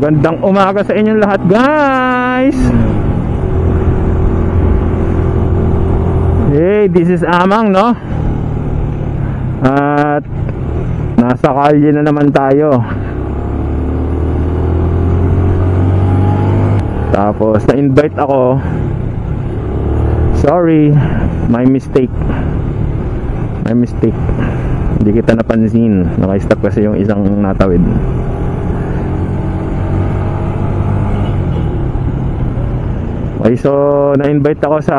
Magandang umaga sa inyong lahat, guys. Hey, this is Amang, no? At nasa kalye na naman tayo. Tapos na-invite ako. Sorry, my mistake. Hindi kita napansin. Naka-stop kasi yung isang natawid. Okay, so na-invite ako sa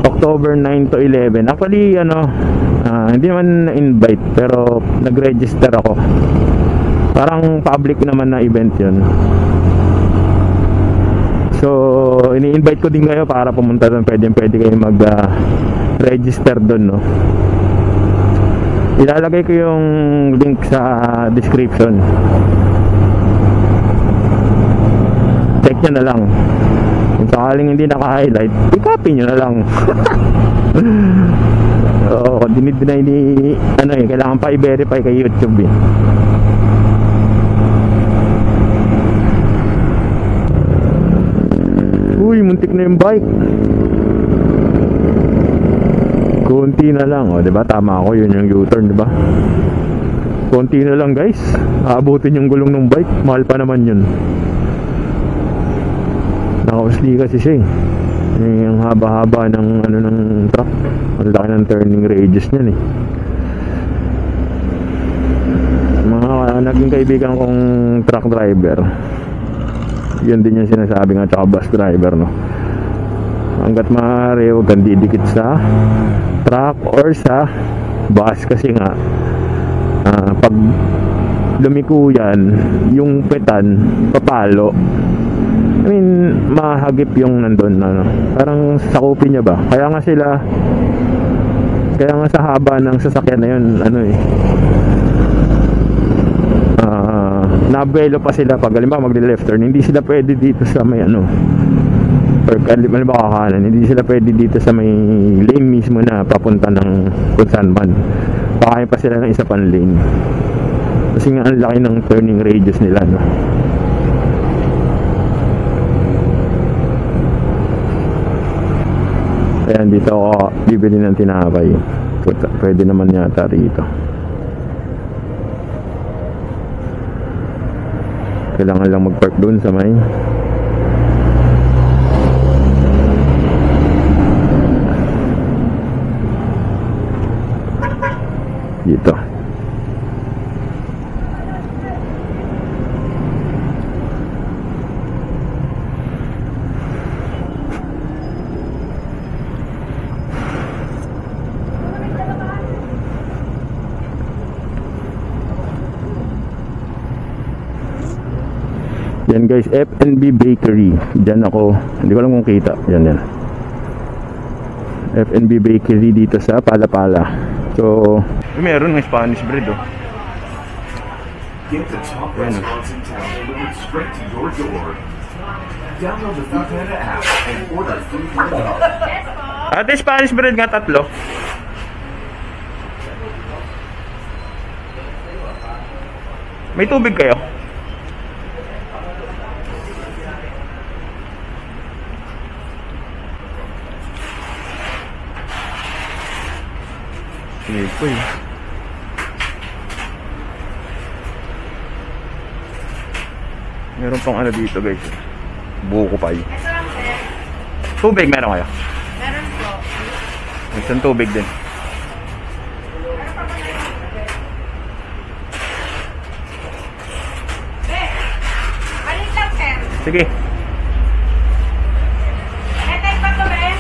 October 9 to 11. Actually, hindi naman na-invite, pero nag-register ako. Parang public naman na event yun. So, ini-invite ko din kayo para pumunta doon. Pwede kayo mag-register doon, no? Ilalagay ko yung link sa description. Check nyo na lang. Kung sakaling hindi naka-highlight, i-copy nyo na lang. Oo, dinideny ni kailangan pa i-verify kay YouTube eh. Uy, muntik na yung bike. Konti na lang, oh, 'di ba? Tama ako, yun yung U-turn, 'di ba? Konti na lang, guys. Aabutin yung gulong ng bike, mahal pa naman 'yun. Naka-usli kasi siya eh. Yung haba-haba ng ng truck. Ang laki ng turning radius niyan eh. Mga naging kaibigan kong truck driver, yun din yung sinasabi nga, tsaka bus driver, no? Hanggat maaari, huwag kang didikit sa truck or sa bus kasi nga pag lumiko yan, yung petan papalo, I mean, mahagip yung nandun, parang sakupin niya ba? Kaya nga sa haba ng sasakyan na yun, nabelo pa sila pag halimbawa magle-left turn, hindi sila pwede dito sa may or halimbawa kakanan, hindi sila pwede dito sa may lane mismo na papunta ng kung saan man. Pakain pa sila ng isa pang lane kasi nga ang laki ng turning radius nila, no? Ayan, dito ako bibili ng tinapay. Pwede naman yata rito. Kailangan lang mag-park doon sa may dito. Yan guys, F&B Bakery. Diyan ako, hindi ko alam kung kita. Yan. F&B Bakery dito sa Palapala. So, meron ng Spanish bread, oh. Get the top restaurants in town delivered straight to your door. Download the Foodpanda app and order food from the hub. Ate, Spanish bread nga 3. May tubig kayo? Ito eh. Meron pang dito guys, buko pa yun. Tubig meron kayo? Meron po. Isang tubig din. Balik lang, sir. Sige. Pa to, eh?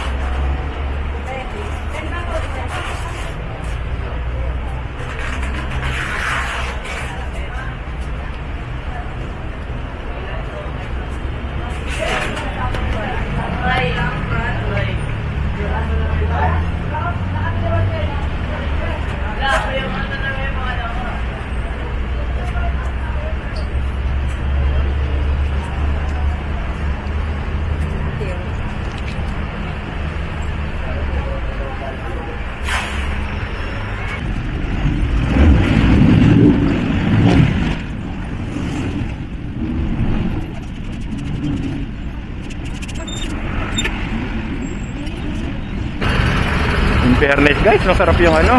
fairness guys, masarap yung ano,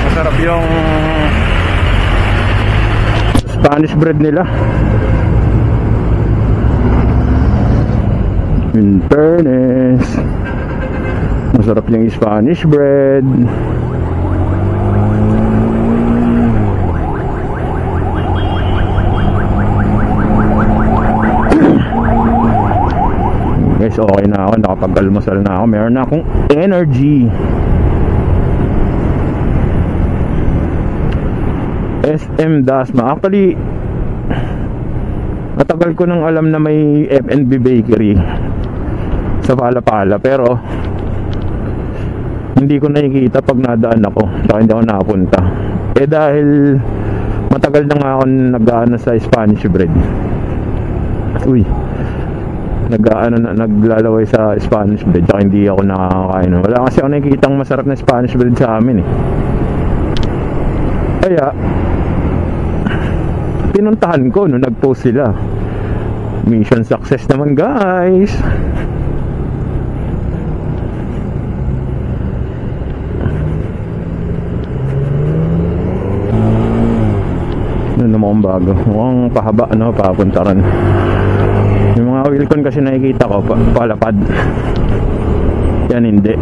masarap yung Spanish bread nila. In fairness, masarap yung Spanish bread. Guys, okay na ako, nakapag-almusal na ako, meron na akong energy. SM Dasma, actually matagal ko nang alam na may F&B bakery sa Palapala, pero hindi ko nakikita pag nadaan ako, saka hindi ako nakapunta. Eh dahil matagal na nga ako nag-aano sa Spanish bread, naglalaway sa Spanish bread, saka hindi ako nakakain. Wala kasi ako nakikitang masarap na Spanish bread sa amin eh. Kaya pinuntahan ko nung nag-post sila. Mission success naman guys. Ano naman bago, mukhang pahaba ano, papuntaran. Yung mga wheelcon kasi nakikita ko palapad. Yan hindi.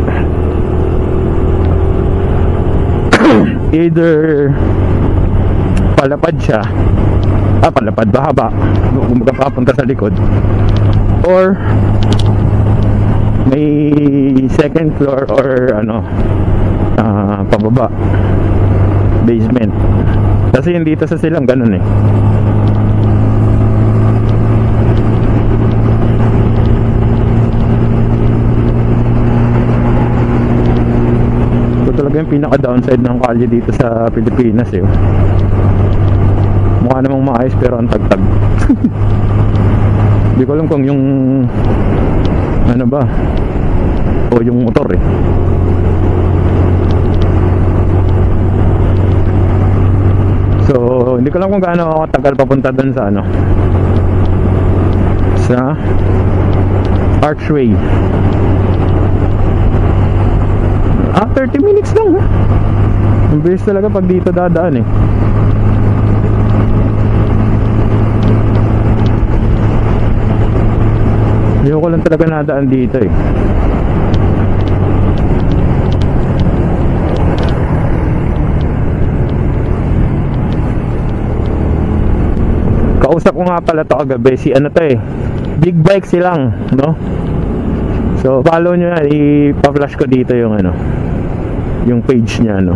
Either palapad siya, palapad bahaba, papunta sa likod, or may second floor or ano, pababa, basement. Kasi yung dito sa silang ganun eh. Talaga yung pinaka downside ng kalye dito sa Pilipinas eh. Mukha namang maayos pero ang tagtag. Hindi ko alam kung yung ano ba o yung motor eh. So hindi ko alam kung gaano ako tagal papunta dun sa ano, sa Archway. 30 minutes lang. Ang bilis talaga pag dito dadaan eh. Ayoko lang talaga nadaan dito eh. Kausap ko nga pala to kagabi, si ano to eh, Big Bike silang, no? So follow nyo yan, ipa-flash ko dito yung ano, yung page niya, no.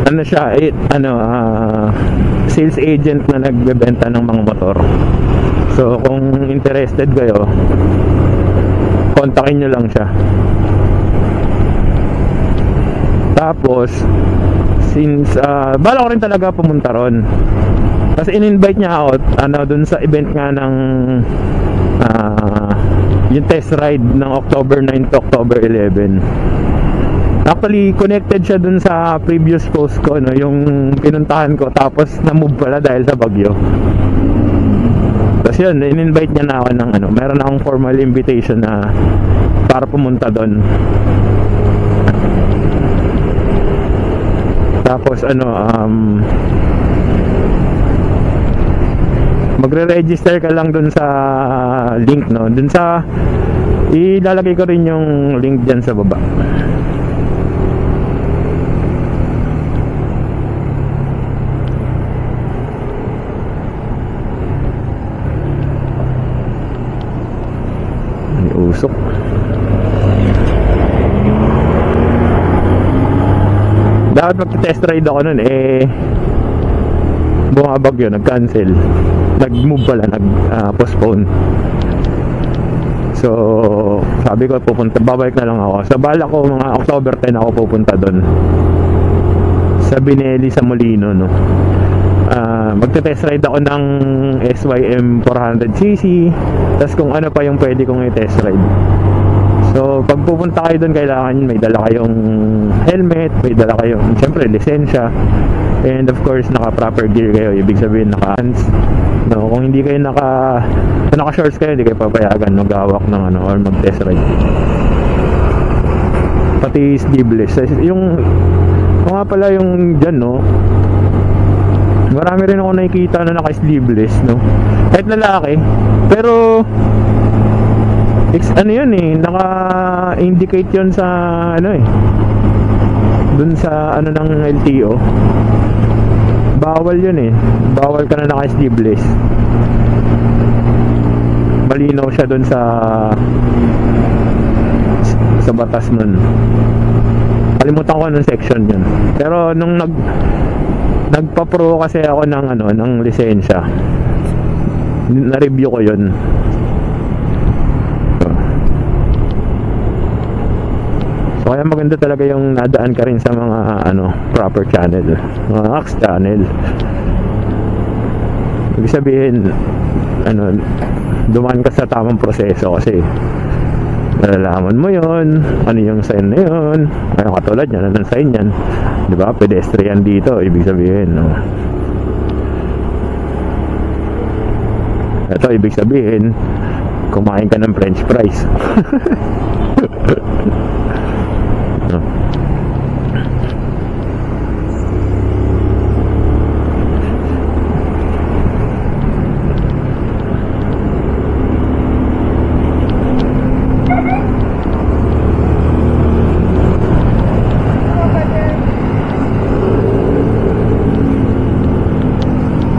Ano siya, sales agent na nagbebenta ng mga motor. So kung interested kayo, kontakin nyo lang siya. Tapos since bala ko rin talaga pumunta ron, kasi in-invite niya ako dun sa event nga ng yung test ride ng October 9 to October 11. Actually connected siya dun sa previous post ko, no, yung pinuntahan ko, tapos na-move pala dahil sa bagyo. Tapos yun, in-invite niya na ako ng ano, meron akong formal invitation na para pumunta dun. Tapos magre-register ka lang dun sa link, no, dun sa, ilalagay ko rin yung link dyan sa baba. May usok. Dapat mag-test ride ako nun eh, bumabag yun, nag-cancel, nag-move pala, nag-postpone. So sabi ko babalik na lang ako. Sa bala ko mga October 10 ako pupunta doon sa Bineli sa Molino, no. Magte-test ride ako ng SYM 400cc, tas kung ano pa yung pwede kong i-test ride. So pag pupunta kayo doon, kailangan may dala kayong helmet, may dala kayong siyempre lisensya, and of course naka proper gear kayo, ibig sabihin naka hands, no, kung hindi kayo naka shorts kayo, hindi kayo papayagan maghawak ng ano or mag test ride. Pati sleeveless yung nga pala yung dyan, no, marami rin ako nakikita na naka sleeveless, no, kahit lalaki, pero ano yun eh, naka-indicate yun sa ano eh, dun sa ano ng LTO, bawal yun eh, bawal ka na naka-sleeveless. Malinaw siya dun sa batas nun. Kalimutan ko anong section yun, pero nung nagpa-pro kasi ako ng ano, ng lisensya, na-review ko yun. So kaya maganda talaga yung nadaan ka rin sa mga ano, proper channel, mga AX channel. Ibig sabihin ano, dumaan ka sa tamang proseso kasi nalalaman mo yon, ano yung sign na yun, ayun, katulad yan, anong sign yan, di ba, pedestrian dito, ibig sabihin, no? Ito, ibig sabihin kumain ka ng french fries. No?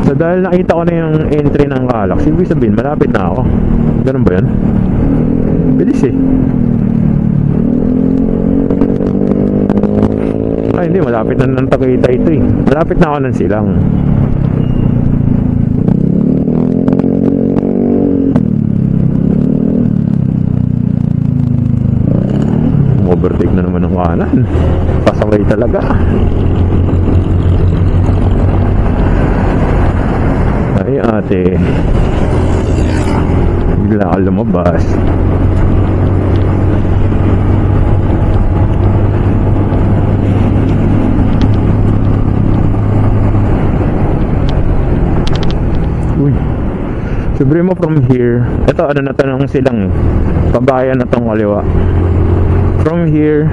So dahil nakita ko na yung entry ng Calax, ibig sabihin malapit na ako. Ganun ba yun? Bilis eh. Ay hindi, malapit na ng Tagaytay ito eh. Malapit na ako ng Silang. Overtake na naman ng kanan. Pasaway talaga. Ay ate, bigla ka lumabas. Uy, sobre mo from here. Ito ano na tanong Silang, pabayan na tong kaliwa. From here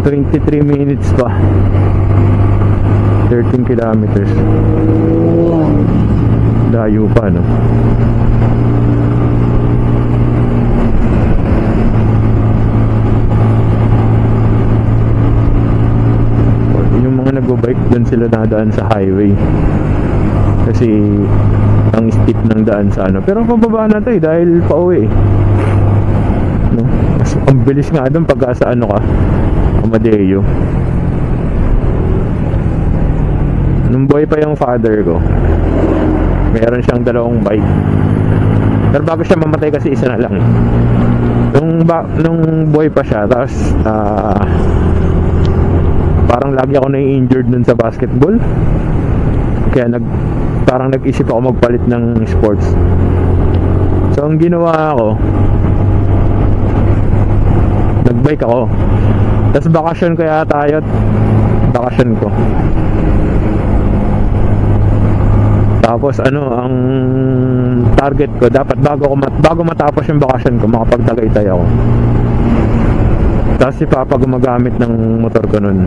23 minutes pa, 13 kilometers. Layo pa, no? Yung mga nagbo-bike doon sila nadaan sa highway kasi ang steep ng daan sa ano. Pero pababa na tayo dahil pauwi, no? Mas ang bilis nga doon pagka sa ano ka, Amadeo. Nung boy pa yung father ko, meron siyang dalawang bike. Pero bago siya mamatay kasi isa na lang. Nung boy pa siya, tapos parang lagi ako na-injured dun sa basketball. Kaya parang nag-isip ako magpalit ng sports. So ang ginawa ko, nagbike ako. Tapos bakasyon ko yata yun. Bakasyon ko. Tapos ano, ang target ko dapat bago matapos yung bakasyon ko, makapagtagaytay ako. Tapos si Papa gumagamit ng motor ko nun,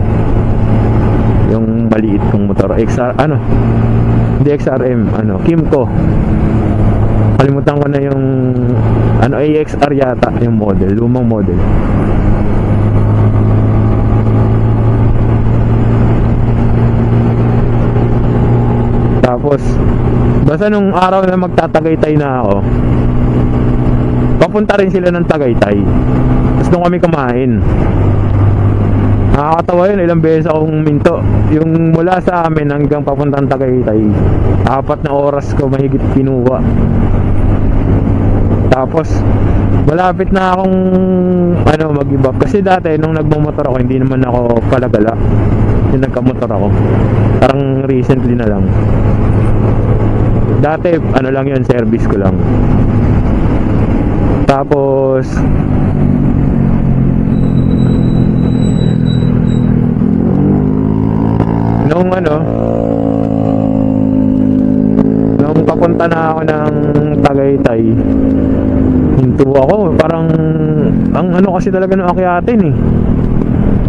yung maliit kong motor, hindi XRM, Kimco. Kalimutan ko na yung AXR yata yung model, lumang model. Tapos basta nung araw na magtatagaytay na ako, papunta rin sila ng Tagaytay. Tapos nung kami kumain, nakakatawa yun, ilang beses akong minto. Yung mula sa amin hanggang papuntang Tagaytay, 4 na oras ko mahigit kinuha. Tapos malapit na akong mag-give up. Kasi dati nung nagmamotor ako, hindi naman ako palagala. Yung nagkamotor ako, parang recently na lang. Dati lang yun, service ko lang. Tapos nung papunta na ako ng Tagaytay, hinto ako. Parang ang ano kasi talaga ng akyatin eh,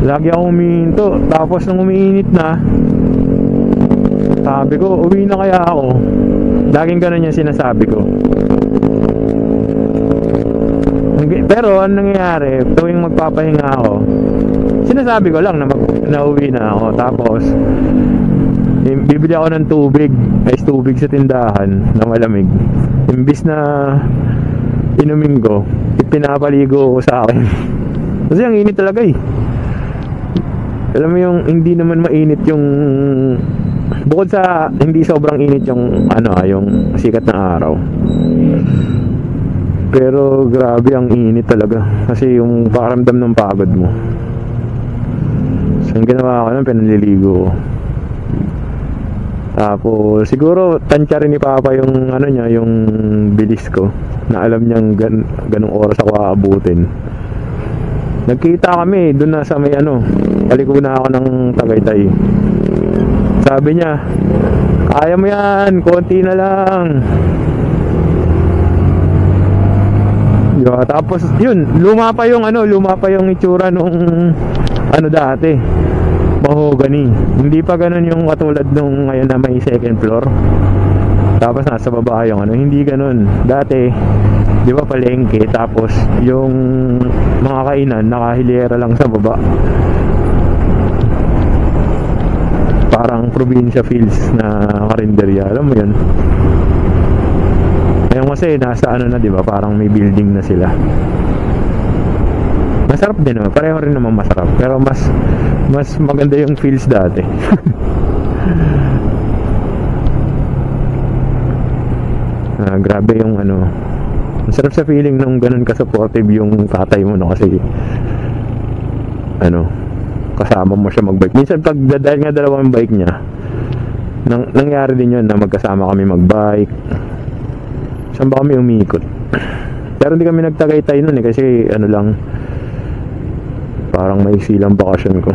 lagi ako humihinto. Tapos nung umiinit na, sabi ko uwi na kaya ako. Laging ganun yung sinasabi ko. Pero ang nangyayari, tuwing magpapahinga ako, sinasabi ko lang na uwi na ako. Tapos bibili ako ng tubig, ice tubig sa tindahan na malamig. Imbis na inumin ko, ipinapaligo ko sa akin. Kasi ang init talaga eh. Alam mo yung hindi naman mainit yung, bukod sa hindi sobrang init yung yung sikat ng araw, pero grabe ang init talaga. Kasi yung pakaramdam ng pagod mo. So yung ginawa ko nun, pinaliligo ko. Tapos siguro tansya rin ni Papa yung niya, yung bilis ko, na alam niyang ganong oras ako aabutin. Nagkita kami doon na sa may paliko na ako ng Tagaytay. Sabi niya, kaya mo yan, konti na lang. Tapos yun, luma pa yung itsura nung dati, mahogany. Hindi pa ganun yung katulad nung ngayon na may second floor. Tapos nasa baba yung hindi ganun. Dati, di ba palengke, tapos yung mga kainan nakahilera lang sa baba. Parang probinsya feels na karinderya, alam mo yun. Ngayon kasi nasa di ba, parang may building na sila. Masarap din naman, pareho rin naman masarap, pero mas maganda yung feels dati. Grabe yung ang sarap sa feeling nung ganun ka-supportive yung tatay mo, no? Kasi kasama mo siya magbike. Minsan dahil nga dalawang bike niya, nangyari din yun na magkasama kami magbike. Saan ba kami umiikot? Pero hindi kami nagtagaytay nun kasi lang, parang may silang bakasyon ko.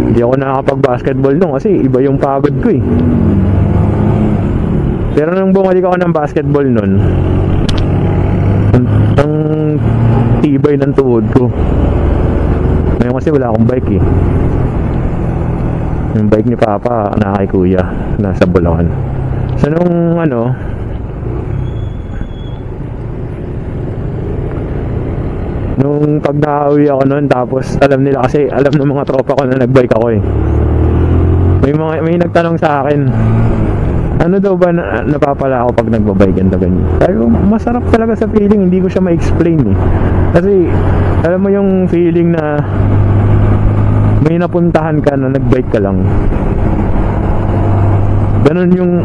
Hindi ako nakakapag-basketball nun kasi iba yung pagod ko eh. Pero nung bumalik ako ng basketball nun, ang tibay ng tuhod ko. Ngayon kasi wala akong bike eh. Yung bike ni Papa na kay Kuya, nasa Bulacan. So nung nung pag nakauwi ako nun, tapos alam nila, kasi alam ng mga tropa ko na nagbike ako eh. May nagtanong sa akin, ano daw ba napapala ako pag nagbabike and ganyan. Sabi ko, masarap talaga sa feeling, hindi ko siya ma-explain eh. Kasi alam mo yung feeling na may napuntahan ka na nagbike ka lang. Ganun yung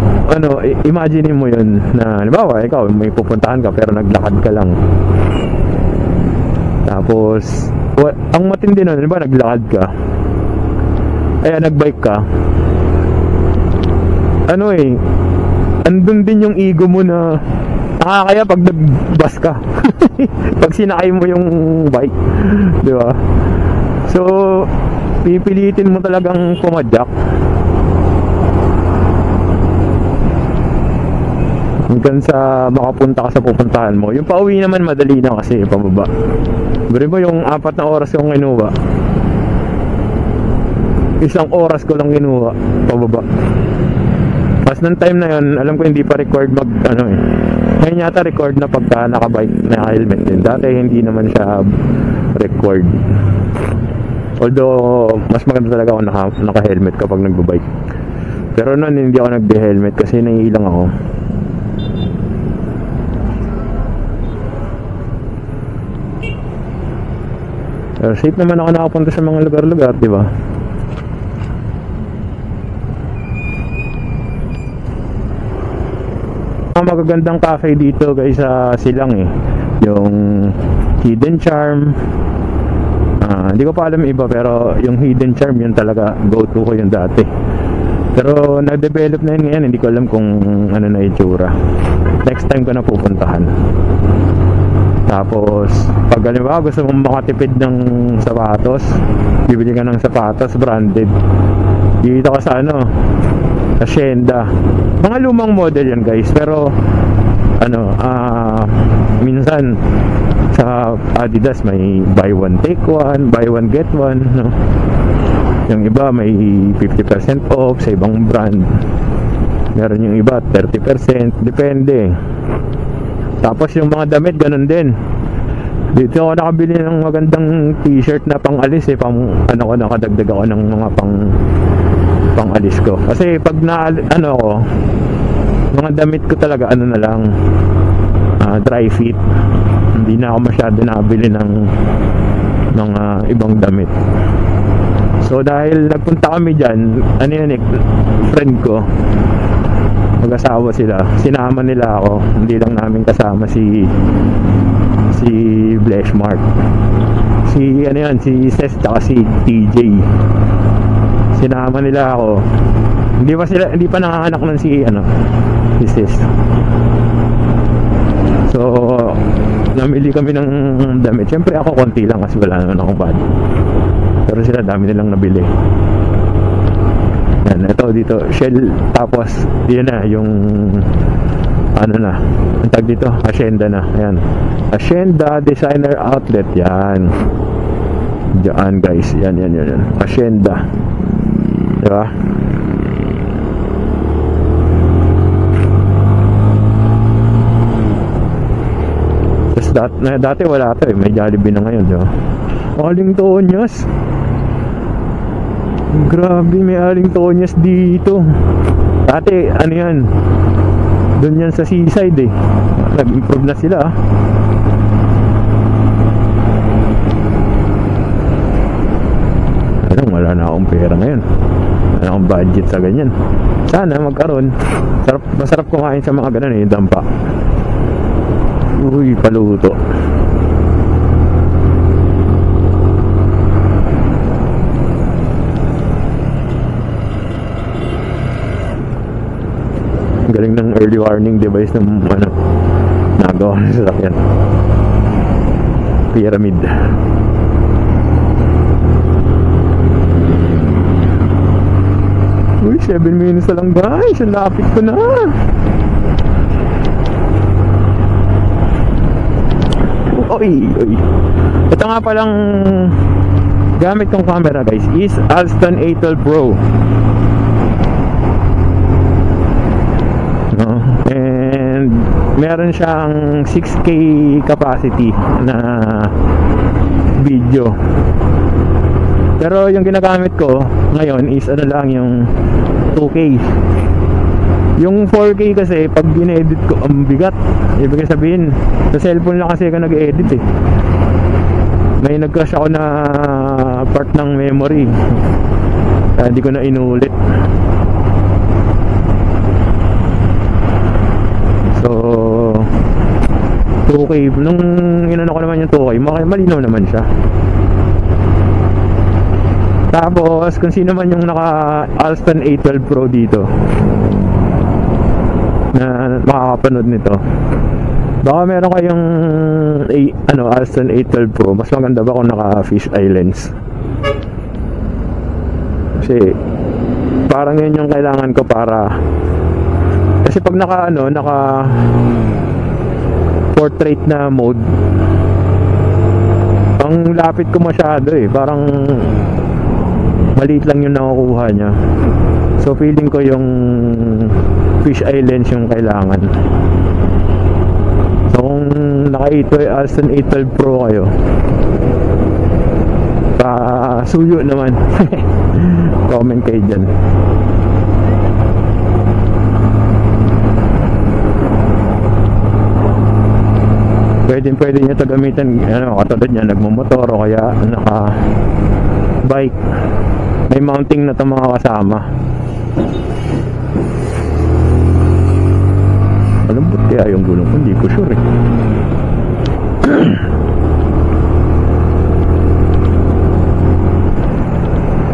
imagine mo yun na halimbawa ikaw may pupuntahan ka pero naglakad ka lang. Tapos ang matindi nun, halimbawa naglakad ka, nagbike ka, andun din yung ego mo na nakakaya pag nag-bus ka. Pag sinakay mo yung bike, di ba? So pipilitin mo talagang pumadyak hanggang sa makapunta ka sa pupuntahan mo. Yung pauwi naman madali na kasi pababa. Bari mo yung 4 na oras kong kinuha, 1 oras ko lang kinuha pababa. Pas ng time na yun, alam ko hindi pa record ngayon yata record na pagka nakabike na helmet din. Dati hindi naman siya record. Although mas maganda talaga ako naka-helmet kapag nagbo-bike. Pero noon hindi ako nagde-helmet kasi naiilang ako. Pero safe naman ako nakapunta sa mga lugar-lugar, di ba? Ang magagandang cafe dito guys sa Silang yung Hidden Charm. Hindi ko pa alam iba, pero yung Hidden Charm yun talaga go to ko yung dati. Pero na-develop na yun ngayon, hindi ko alam kung ano na itsura. Next time ko na pupuntahan. Tapos pag halimbawa gusto mong makatipid ng sapatos, bibili ka ng sapatos branded, dito ka sa Hacienda. Mga lumang model yan guys, pero minsan sa Adidas may buy one take one, buy one get one, no? Yung iba may 50% off sa ibang brand, meron yung iba 30%, depende. Tapos yung mga damit ganun din. Dito ako nakabili ng magandang t-shirt na pang alis nakadagdag ako ng mga pang alis ko. Kasi pag mga damit ko talaga na lang, dry fit. Hindi na ako masyado nakabili ng mga ibang damit. So dahil nagpunta kami dyan, friend ko, mag-asawa sila, sinama nila ako. Hindi lang namin kasama si Bleshmark, si Ses at si TJ. Sinama nila ako. Hindi pa nanganak ng si Ses. So namili kami ng damit. Siyempre ako konti lang kasi wala naman akong budget, pero sila dami nilang nabili. Yan, ito dito Shell. Tapos yun na yung ang tag dito, Hacienda na. Ayan, Hacienda Designer Outlet. Yan diyan guys, yan Hacienda, diba? Dati wala to may Jollibee na ngayon, diba? Aling Tonyas, grabe, may Aling Tonyas dito. Dati yan, doon yan sa seaside nag-improve na sila. Wala na akong pera ngayon, wala na akong budget sa ganyan. Sana magkaroon. Masarap kumain sa mga ganun yung dampa. Uy, paluto. Galing ng early warning device ng nagawa ng sasakyan. Pyramid. Uy, 7 minutes na lang guys, ang lapit ko na. Oy. Ito nga palang gamit kong camera guys is Alston A12 Pro. And meron siyang 6K capacity na video. Pero yung ginagamit ko ngayon is lang yung 2K. Yung 4K kasi pag gine-edit ko ang bigat. Ibig sabihin sa cellphone lang kasi ako nag-edit May nag-crash ako na part ng memory, kaya hindi ko na inulit. So 2K, nung inano ko naman yung 2K, malinaw naman siya. Tapos kung sino man yung naka Alston A12 Pro dito na makakapanood nito, baka meron kayong Alston A12 Pro, mas maganda ba kung naka fish eye lens? Kasi parang yun yung kailangan ko para, kasi pag naka portrait na mode, ang lapit ko masyado parang maliit lang yung nakukuha niya. So feeling ko yung fish eye lens yung kailangan. So kung Alston A12 Pro kayo, suyo naman. Comment kayo dyan. Pwede nyo ito gamitin, katulad nyo nagmumotor o kaya naka bike. May mounting na ito mga kasama. Alam ba kaya yung gulong ko? Hindi ko sure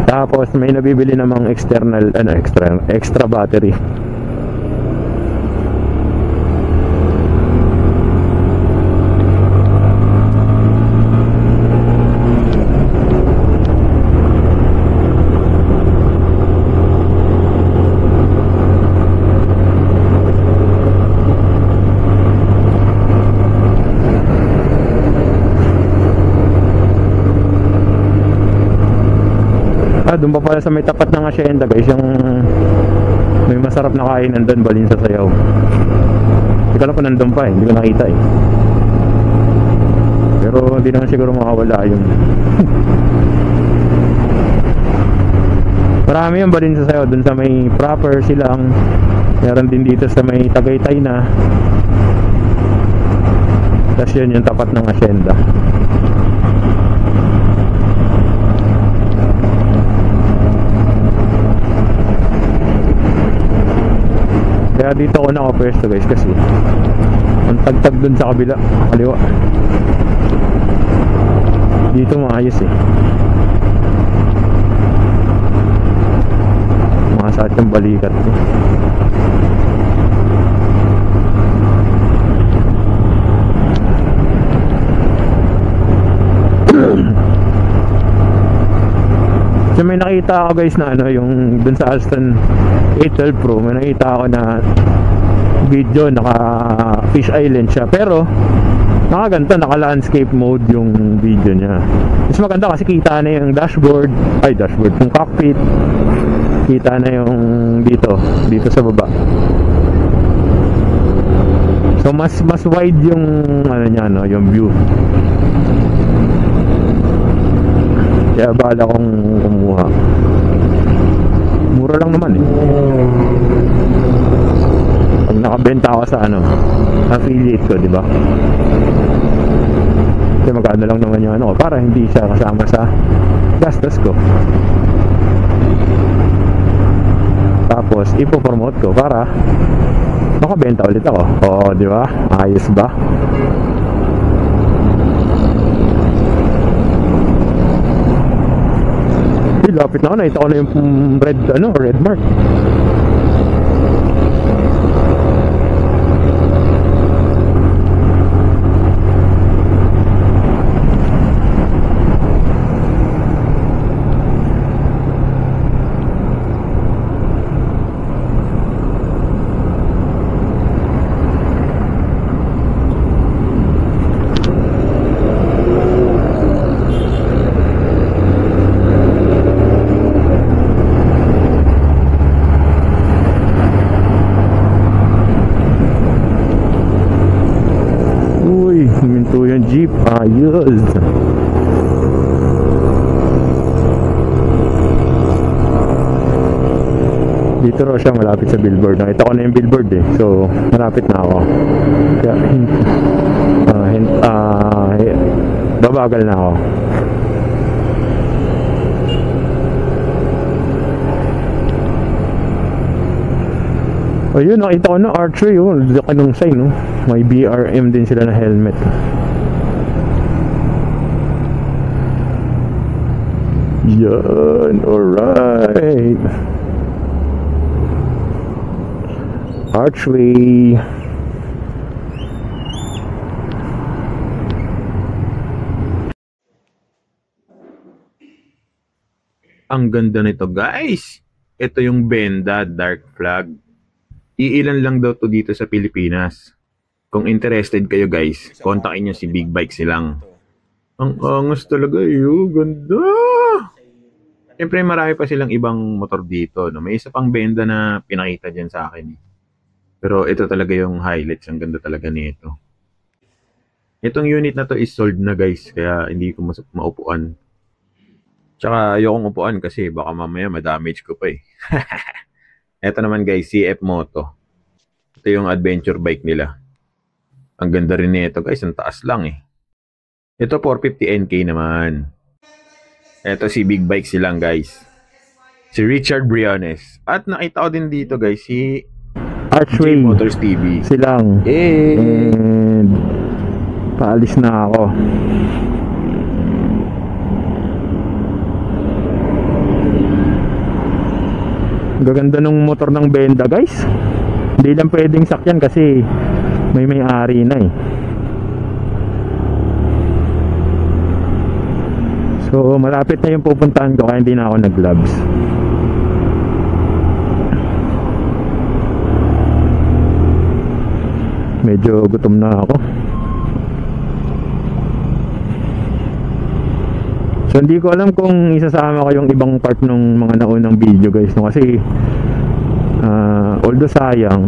Tapos may nabibili namang external extra battery. Doon pa pala sa may tapat ng asyenda guys, yung may masarap na kainan doon, Balin sa Sayaw. Hindi ko alam kung nandun pa eh, hindi ko nakita eh. Pero hindi naman siguro makawala yun. Marami yung Balin sa Sayaw, doon sa may proper silang. Meron din dito sa may Tagaytay na. Tapos yun yung tapat ng asyenda. Kaya dito ako nakapwesto guys kasi ang tagtag dun sa kabila, kaliwa. Dito maayos eh. Makasakit yung balikat eh. So may nakita ako guys na ano, yung dun sa Aston A12 Pro, may nakita ako na video, naka Fish Island siya, pero nakaganto, naka landscape mode yung video niya. Mas maganda kasi kita na yung dashboard, yung cockpit, kita na yung dito sa baba. So mas wide yung ano niya, no, yung view. Kaya bahala kong kumuha. Mura lang naman eh. Pag nakabenta ako sa ano, affiliate ko, di ba? Kasi magkano lang naman yung ano ko, para hindi siya kasama sa gastos ko. Tapos ipopromote ko para makabenta ulit ako. Oo, di ba? Ayos ba? Lapit na ako, nakita ko na yung red mark. Huminto yung jeep, ayos. Dito raw siya malapit sa billboard. Nakita ko na yung billboard eh, so malapit na ako. Kaya babagal na ako. Ayun, nakita ko na archery yun. Anong sign, no? May BRM din sila na helmet. Yan, alright. Archery. Ang ganda nito guys. Ito yung Benda Dark Flag. Iilan lang daw to dito sa Pilipinas. Kung interested kayo guys, kontakin nyo si Big Bike silang. Ang angas talaga yun, ganda! Siyempre marami pa silang ibang motor dito. No? May isa pang Benda na pinakita dyan sa akin. Pero ito talaga yung highlights, ang ganda talaga nito. Itong unit na to is sold na guys, kaya hindi ko maupuan. Tsaka ayokong upuan kasi baka mamaya ma-damage ko pa eh. Ito naman guys, CF Moto. Ito yung adventure bike nila. Ang ganda rin nito guys, ang taas lang eh. Ito 450NK naman. Ito si Big Bike silang guys. Si Richard Briones. At nakita ko din dito guys, si Archway Motors TV. Silang. And paalis na ako. Gaganda ng motor ng Benda guys. Hindi lang pwedeng sakyan kasi may-ari na eh. So malapit na yung pupuntahan ko kaya hindi na ako nag-gloves. Medyo gutom na ako. So hindi ko alam kung isasama ko yung ibang part ng mga naunang video guys, no? Kasi although sayang,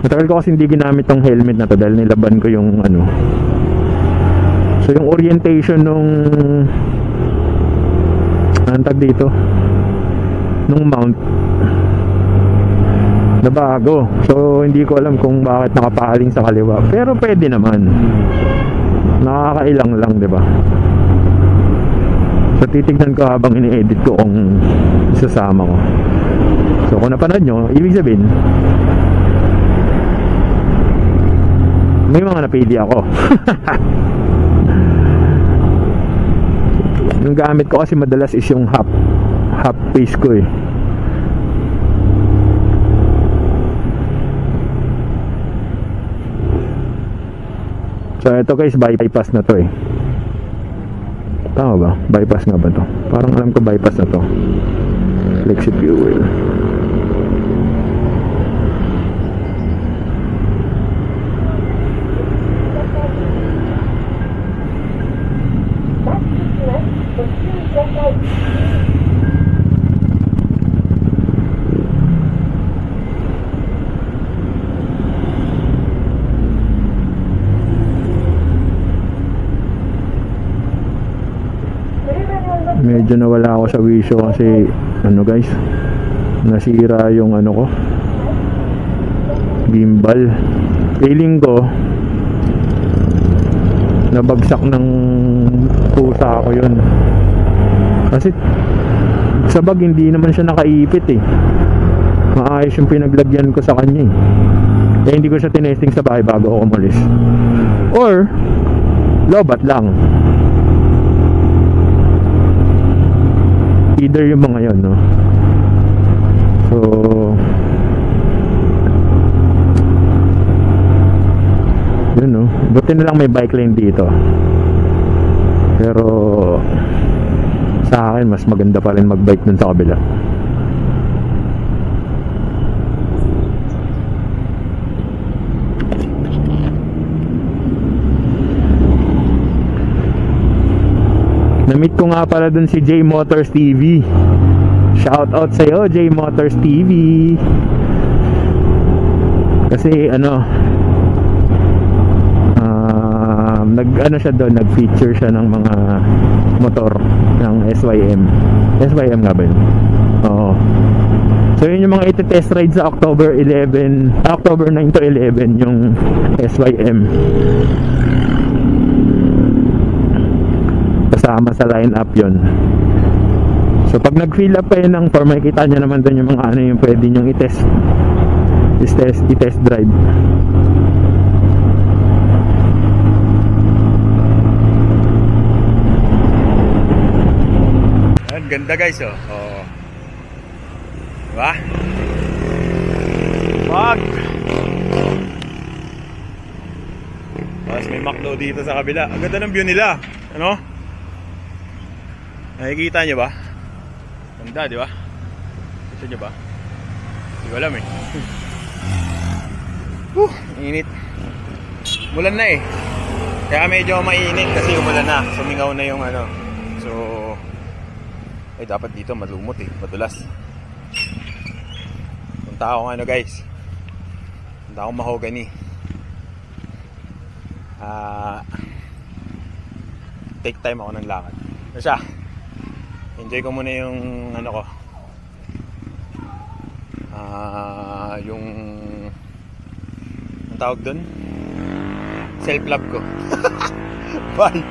matagal ko kasi hindi ginamit tong helmet na to dahil nilaban ko yung ano. So yung orientation nung antag dito nung mount na bago. So hindi ko alam kung bakit nakapaling sa kaliwa, pero pwede naman, nakakailang lang, di ba? So titignan ko habang ini-edit ko kung isasama ko. So kung napanood nyo, ibig sabihin may mga napili ako. Yung gamit ko kasi madalas is yung half face ko eh. So ito guys, bypass na to eh. Tama ba? Bypass nga ba to? Parang alam ko bypass na to. Flexi fuel. Medyo nawala ako sa wisyo kasi ano guys, nasira yung ano ko, gimbal. Feeling ko nabagsak ng pusa ko yun, kasi sa bag hindi naman siya nakaipit eh. Maayos yung pinaglagyan ko sa kanya eh. Kaya hindi ko siya tinesting sa bahay bago ako umalis, or lobat lang. Either yung mga yun, no? So yun, no? Buti na lang may bike lane dito, pero sa akin mas maganda pa rin magbike dun sa kabila. Na-meet ko nga pala dun si J Motors TV. Shout out sa'yo, J Motors TV. Kasi ano, nag-ano siya doon, nag-feature siya ng mga motor ng SYM. SYM nga ba yun? Oo. So yun yung mga iti-test ride sa October 9 to 11 yung SYM. Kasama sa line-up yun. So pag nag-fill up kayo ng form, makikita nyo naman doon yung mga ano yung pwede nyong i-test drive. Ang ganda guys, oh. Oh. Diba? Wag! Tapos may McDo dito sa kabila. Ang ganda ng view nila. Ano? Nakikita nyo ba? Ganda, di ba? Kita nyo ba? Hindi ko alam eh. Init. Umulan na eh. Kaya medyo mainit kasi umulan na. Sumingaw na yung ano. So ay dapat dito malumot eh, madulas. Punta akong ano guys, punta akong Mahogany. Take time ako ng lakad. Ano siya? Enjoy ko muna yung ano ko, yung ang tawag dun, self love ko. Bye.